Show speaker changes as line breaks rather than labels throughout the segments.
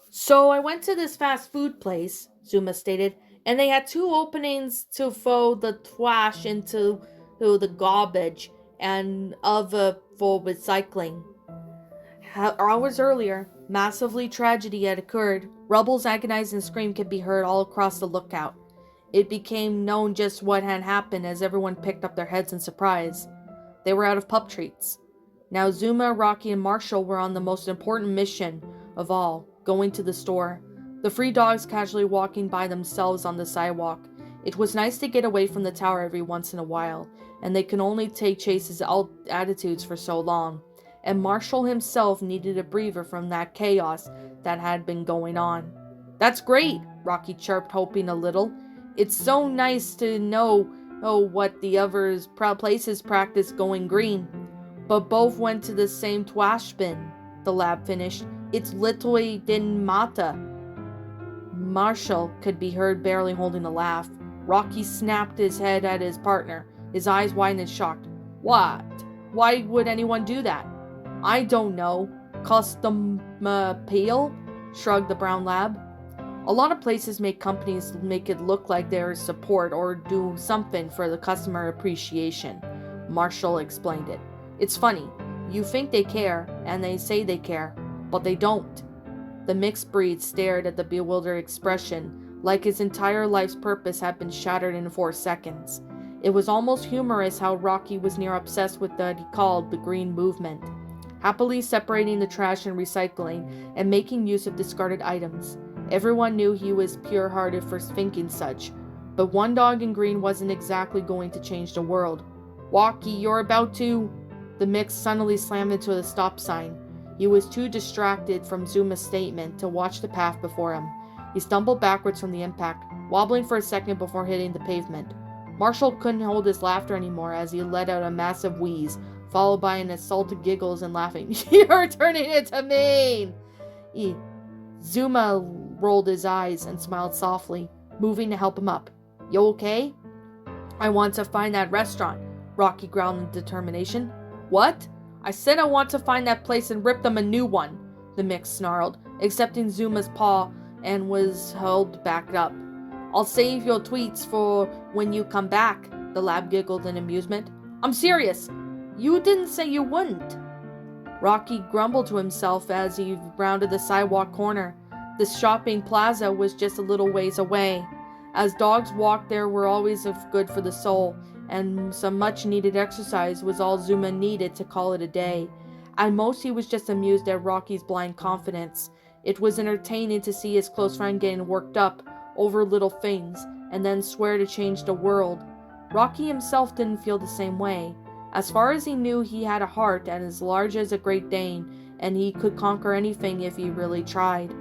So I went to this fast food place, Zuma stated, and they had two openings to throw the trash into the garbage and other for recycling. Hours earlier, massively tragedy had occurred. Rubble's agonizing scream could be heard all across the lookout. It became known just what had happened as everyone picked up their heads in surprise. They were out of pup treats. Now Zuma, Rocky, and Marshall were on the most important mission of all, going to the store. The three dogs casually walking by themselves on the sidewalk. It was nice to get away from the tower every once in a while, and they could only take Chase's attitudes for so long. And Marshall himself needed a breather from that chaos that had been going on. "That's great," Rocky chirped, hoping a little. "It's so nice to know what the others places practice going green." "But both went to the same trash bin," the lab finished. "It's literally didn't matter." Marshall could be heard barely holding a laugh. Rocky snapped his head at his partner, his eyes wide and shocked. "What? Why would anyone do that?" "I don't know. Custom appeal?" shrugged the brown lab. "A lot of places make companies make it look like there's support or do something for the customer appreciation," Marshall explained it. "It's funny. You think they care, and they say they care, but they don't." The mixed breed stared at the bewildered expression, like his entire life's purpose had been shattered in 4 seconds. It was almost humorous how Rocky was near obsessed with what he called the green movement, happily separating the trash and recycling and making use of discarded items. Everyone knew he was pure-hearted for thinking such, but one dog in green wasn't exactly going to change the world. "Rocky, you're about to..." The mix suddenly slammed into the stop sign. He was too distracted from Zuma's statement to watch the path before him. He stumbled backwards from the impact, wobbling for a second before hitting the pavement. Marshall couldn't hold his laughter anymore as he let out a massive wheeze, followed by an assault of giggles and laughing. "You're turning into me!" Zuma rolled his eyes and smiled softly, moving to help him up. "You okay?" "I want to find that restaurant," Rocky growled in determination. "What?" "I said I want to find that place and rip them a new one," the mix snarled, accepting Zuma's paw and was held back up. "I'll save your tweets for when you come back," the lab giggled in amusement. "I'm serious. You didn't say you wouldn't." Rocky grumbled to himself as he rounded the sidewalk corner. The shopping plaza was just a little ways away. As dogs walked, there were always good for the soul, and some much-needed exercise was all Zuma needed to call it a day. At most, he was just amused at Rocky's blind confidence. It was entertaining to see his close friend getting worked up over little things, and then swear to change the world. Rocky himself didn't feel the same way. As far as he knew, he had a heart as large as a Great Dane, and he could conquer anything if he really tried.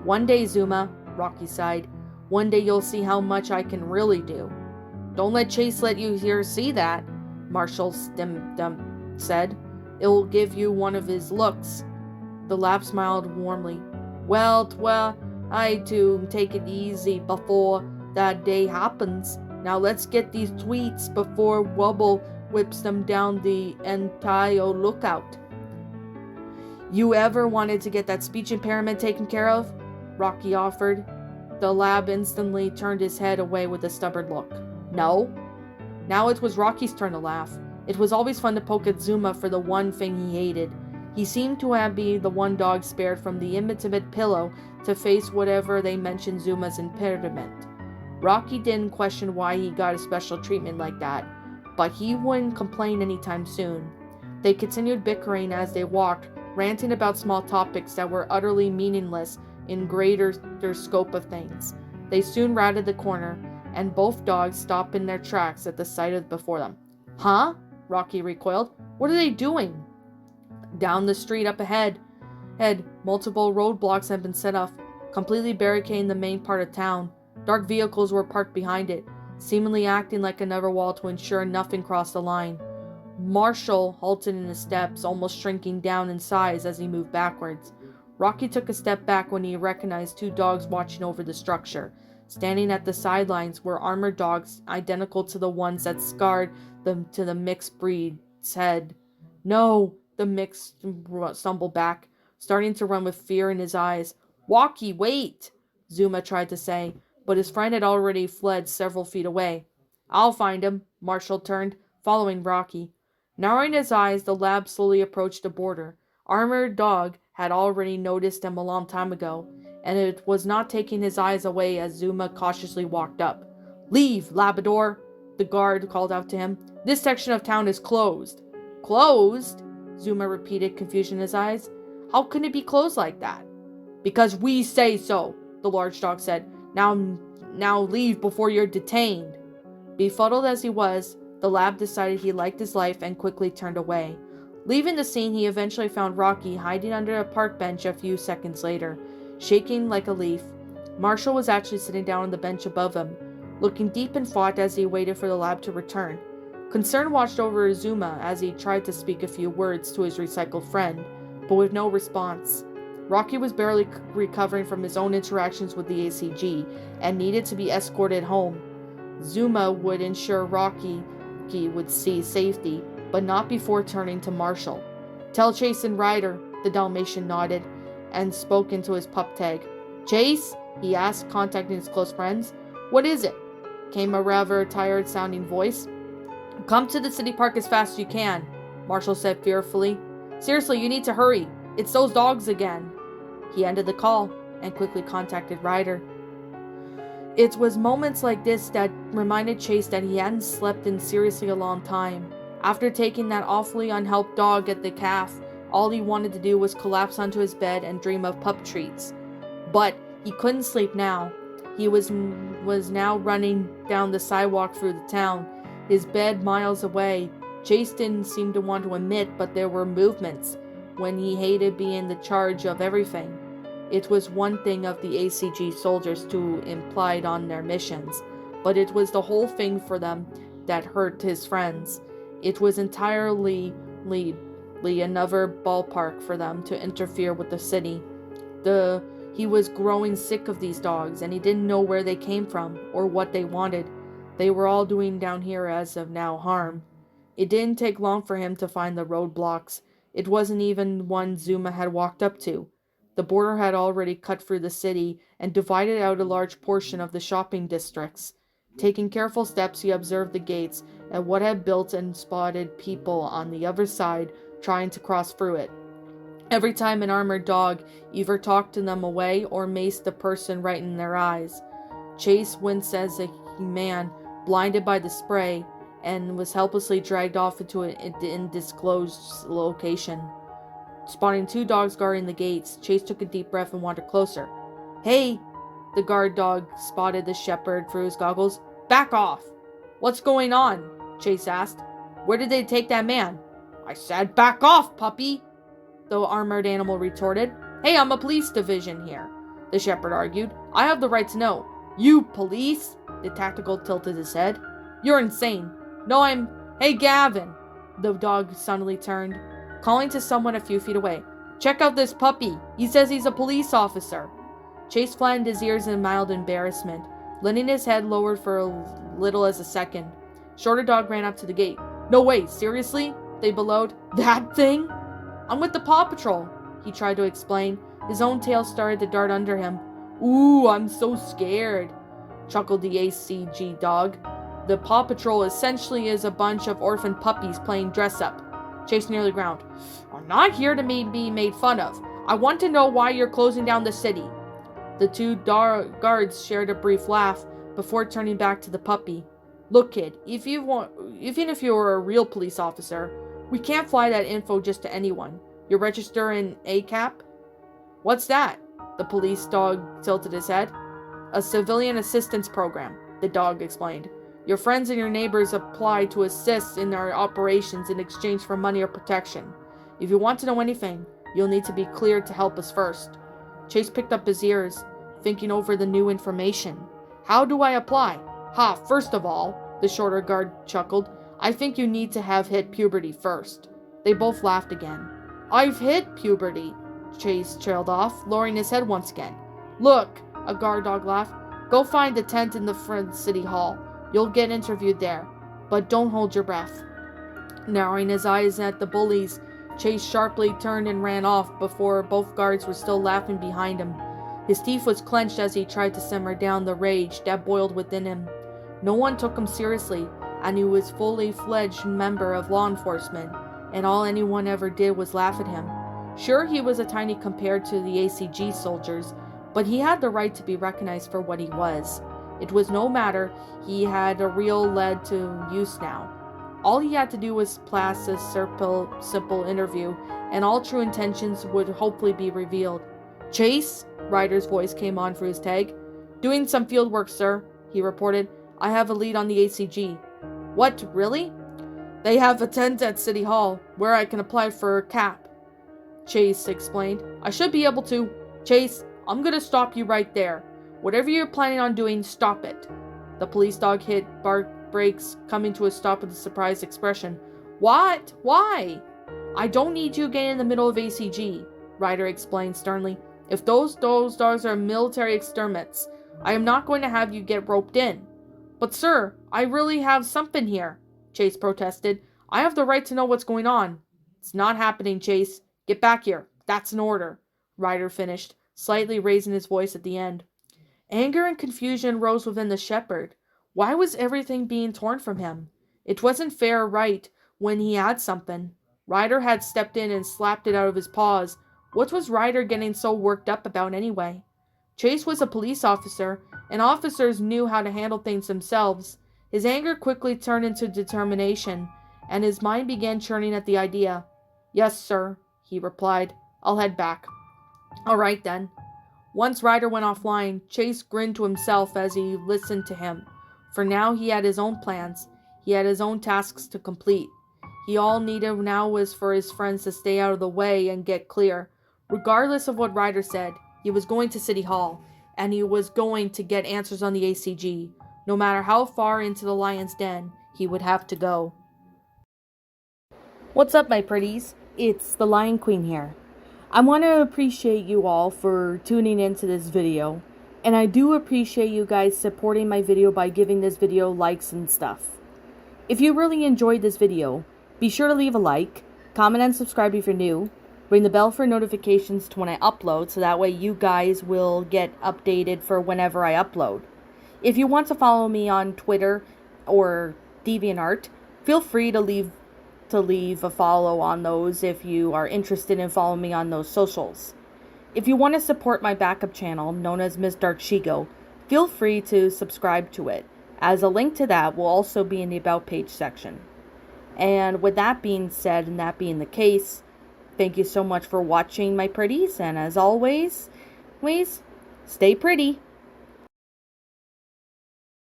"One day, Zuma," Rocky sighed. "One day you'll see how much I can really do." "Don't let Chase let you see that," Marshall said. "It'll give you one of his looks." The lab smiled warmly. "Well, I to take it easy before that day happens. Now let's get these tweets before Wubble whips them down the entire lookout." "You ever wanted to get that speech impairment taken care of?" Rocky offered. The lab instantly turned his head away with a stubborn look. "No." Now it was Rocky's turn to laugh. It was always fun to poke at Zuma for the one thing he hated. He seemed to have been the one dog spared from the intimate pillow to face whatever they mentioned Zuma's impediment. Rocky didn't question why he got a special treatment like that, but he wouldn't complain anytime soon. They continued bickering as they walked, ranting about small topics that were utterly meaningless in greater scope of things. They soon rounded the corner, and both dogs stopped in their tracks at the sight of before them. "Huh?" Rocky recoiled. "What are they doing?" Down the street up ahead, multiple roadblocks had been set up, completely barricading the main part of town. Dark vehicles were parked behind it, seemingly acting like another wall to ensure nothing crossed the line. Marshall halted in his steps, almost shrinking down in size as he moved backwards. Rocky took a step back when he recognized 2 dogs watching over the structure. standing at the sidelines were armored dogs identical to the ones that scarred them to the mixed breed's head. No, the mix stumbled back, starting to run with fear in his eyes. Walkie, wait! Zuma tried to say, but his friend had already fled several feet away. I'll find him. Marshall turned, following Rocky. Narrowing his eyes, the lab slowly approached the border. Armored Dog had already noticed him a long time ago, and it was not taking his eyes away as Zuma cautiously walked up. Leave, Labrador! The guard called out to him. This section of town is closed. Closed? Zuma repeated, confusion in his eyes. How can it be closed like that? Because we say so, the large dog said. Now leave before you're detained. Befuddled as he was, the lab decided he liked his life and quickly turned away. Leaving the scene, he eventually found Rocky hiding under a park bench a few seconds later, shaking like a leaf. Marshall was actually sitting down on the bench above him, looking deep in thought as he waited for the lab to return. Concern watched over Zuma as he tried to speak a few words to his recycled friend, but with no response. Rocky was barely recovering from his own interactions with the ACG and needed to be escorted home. Zuma would ensure Rocky would see safety, but not before turning to Marshall. Tell Chase and Ryder, the Dalmatian nodded and spoke into his pup tag. Chase? He asked, contacting his close friends. What is it? Came a rather tired-sounding voice. Come to the city park as fast as you can, Marshall said fearfully. Seriously, you need to hurry. It's those dogs again. He ended the call and quickly contacted Ryder. It was moments like this that reminded Chase that he hadn't slept in seriously a long time. After taking that awfully unhelped dog at the calf, all he wanted to do was collapse onto his bed and dream of pup treats. But he couldn't sleep now. He was now running down the sidewalk through the town, his bed miles away. Chase didn't seem to want to admit, but there were movements when he hated being the charge of everything. It was one thing of the ACG soldiers to implied on their missions, but it was the whole thing for them that hurt his friends. It was entirely another ballpark for them to interfere with the city. He was growing sick of these dogs, and he didn't know where they came from or what they wanted. They were all doing down here as of now harm. It didn't take long for him to find the roadblocks. It wasn't even one Zuma had walked up to. The border had already cut through the city and divided out a large portion of the shopping districts. Taking careful steps, he observed the gates and what had built and spotted people on the other side trying to cross through it. Every time an armored dog either talked to them away or maced the person right in their eyes. Chase winced as a man, blinded by the spray, and was helplessly dragged off into an undisclosed location. Spotting two dogs guarding the gates, Chase took a deep breath and wandered closer. Hey! The guard dog spotted the shepherd through his goggles. Back off! What's going on? Chase asked. Where did they take that man? I said back off, puppy! The armored animal retorted. Hey, I'm a police division here, the shepherd argued. I have the right to know. You police? The tactical tilted his head. You're insane. No, I'm... Hey, Gavin! The dog suddenly turned, calling to someone a few feet away. Check out this puppy. He says he's a police officer. Chase flattened his ears in mild embarrassment, letting his head lowered for a little as a second. Shorter dog ran up to the gate. No way, seriously? They bellowed. That thing? I'm with the Paw Patrol, he tried to explain. His own tail started to dart under him. Ooh, I'm so scared, chuckled the ACG dog. The Paw Patrol essentially is a bunch of orphan puppies playing dress-up. Chase nearly ground. I'm not here to be made fun of. I want to know why you're closing down the city. The two guards shared a brief laugh before turning back to the puppy. Look, kid, even if you're a real police officer, we can't fly that info just to anyone. You register in ACAP? What's that? The police dog tilted his head. A civilian assistance program, the dog explained. Your friends and your neighbors apply to assist in our operations in exchange for money or protection. If you want to know anything, you'll need to be cleared to help us first. Chase picked up his ears, thinking over the new information. How do I apply? First of all, the shorter guard chuckled, I think you need to have hit puberty first. They both laughed again. I've hit puberty, Chase trailed off, lowering his head once again. Look, a guard dog laughed. Go find the tent in the front city hall. You'll get interviewed there, but don't hold your breath." Narrowing his eyes at the bullies, Chase sharply turned and ran off before both guards were still laughing behind him. His teeth was clenched as he tried to simmer down the rage that boiled within him. No one took him seriously, and he was a fully fledged member of law enforcement, and all anyone ever did was laugh at him. Sure, he was a tiny compared to the ACG soldiers, but he had the right to be recognized for what he was. It was no matter, he had a real lead to use now. All he had to do was pass a simple interview, and all true intentions would hopefully be revealed. "Chase?" Ryder's voice came on for his tag. "Doing some field work, sir," he reported. "I have a lead on the ACG." "What, really?" "They have a tent at City Hall, where I can apply for a cap," Chase explained. "I should be able to." "Chase, I'm gonna stop you right there. Whatever you're planning on doing, stop it." The police dog hit brakes, coming to a stop with a surprised expression. "What? Why?" "I don't need you getting in the middle of ACG," Ryder explained sternly. "If those dogs are military exterminates, I am not going to have you get roped in." "But sir, I really have something here," Chase protested. "I have the right to know what's going on." "It's not happening, Chase. Get back here. That's an order," Ryder finished, slightly raising his voice at the end. Anger and confusion rose within the shepherd. Why was everything being torn from him? It wasn't fair or right when he had something. Ryder had stepped in and slapped it out of his paws. What was Ryder getting so worked up about anyway? Chase was a police officer, and officers knew how to handle things themselves. His anger quickly turned into determination, and his mind began churning at the idea. "Yes, sir," he replied. "I'll head back." "All right, then." Once Ryder went offline, Chase grinned to himself as he listened to him. For now he had his own plans. He had his own tasks to complete. He all needed now was for his friends to stay out of the way and get clear. Regardless of what Ryder said, he was going to City Hall, and he was going to get answers on the ACG. No matter how far into the lion's den, he would have to go. What's up, my pretties? It's the Lion Queen here. I want to appreciate you all for tuning into this video, and I do appreciate you guys supporting my video by giving this video likes and stuff. If you really enjoyed this video, be sure to leave a like, comment and subscribe if you're new, ring the bell for notifications to when I upload so that way you guys will get updated for whenever I upload. If you want to follow me on Twitter or DeviantArt, feel free to leave a follow on those if you are interested in following me on those socials. If you want to support my backup channel, known as Ms. Dark Shigo, feel free to subscribe to it, as a link to that will also be in the About page section. And with that being said, and that being the case, thank you so much for watching, my pretties, and as always, please stay pretty.